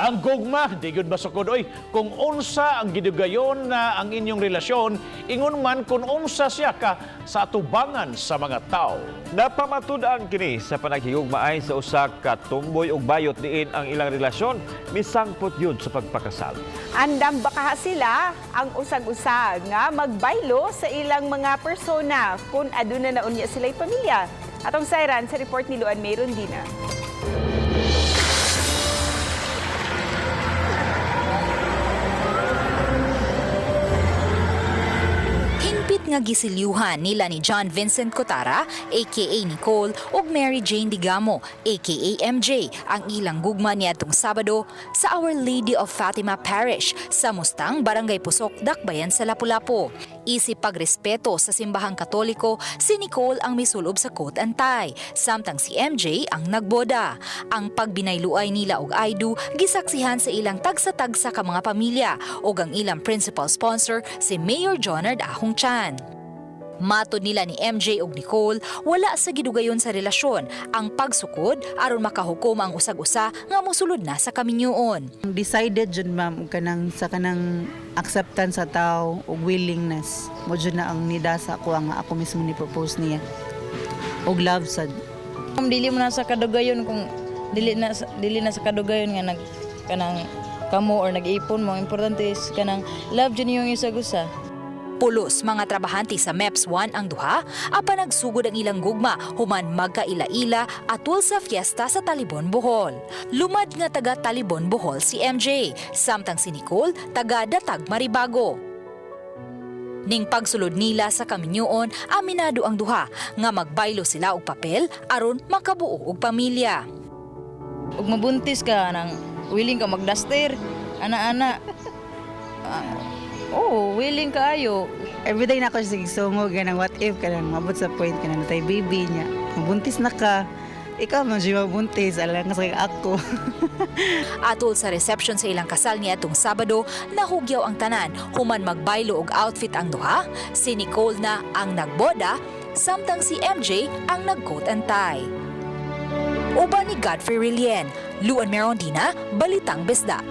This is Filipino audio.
Ang gugma, di gud basukod oy, kung unsa ang gidugayon na ang inyong relasyon, ingon man kung unsa siya ka sa atubangan sa mga tao. Napamatud-an kini sa panaghigugmaay sa usa ka Tomboy ug Bayot diin ang ilang relasyon misangpot yun sa pagpakasal. Andam baka sila ang usag-usag nga magbaylo sa ilang mga persona kung aduna na unya sila'y pamilya. Atong sayran sa report ni Luan Mayron Dina. Nga gisilyuhan nila ni John Vincent Cotara, aka Nicole, ug Mary Jane Digamo, aka MJ, ang ilang gugma niadtong Sabado sa Our Lady of Fatima Parish sa Mustang, Barangay Pusok, Dakbayan sa Lapu-Lapu. Isip pagrespeto sa simbahang Katoliko, si Nicole ang misulob sa coat and tie, samtang si MJ ang nagboda. Ang pagbinayluay nila og Aidu gisaksihan sa ilang tagsa-tagsa ka mga pamilya ug ang ilang principal sponsor si Mayor Jonard Ahong Chan. Matod nila ni MJ ug Nicole, wala sa gidugayon sa relasyon ang pagsukod aron makahukom ang usag-usa nga mosulod na sa kaminyoon. Decided jud ma'am kanang sa kanang acceptance sa tao ug willingness mo jud na ang nidasa ko nga ako mismo ni propose niya. Og love sad. Kung dili mo na sa kadugayon, kung dili na sa kadugayon nga kanang kamo or nag-ipon mo, importante is kanang love jud yung usag-usa. Pulos mga trabahante sa MEPS 1 ang duha, apan nagsugod ang ilang gugma human magkaila-ila atol sa fiesta sa Talibon, Bohol. Lumad nga taga Talibon, Bohol si MJ, samtang si Nicole taga Datag, Maribago. Ning pagsulod nila sa kaminyoon, aminado ang duha nga magbaylo sila og papel aron makabuo og pamilya. Ug mabuntis ka nang willing ka magdaster, ana-ana. Willing kaayo. Everyday na ako sige sungog ganang what if kanang mabot sa point kanang natay baby niya. Mabuntis na ka. Ikaw man siya mabuntis, alang nga sa ako. Atol sa reception sa ilang kasal niadtong Sabado, nahugyaw ang tanan human magbaylo og outfit ang duha. Si Nicole na ang nagboda, samtang si MJ ang nag-coat and tie. Uban ni Godfrey Rilien, Luan Mayron Dina, Balitang Bisdak.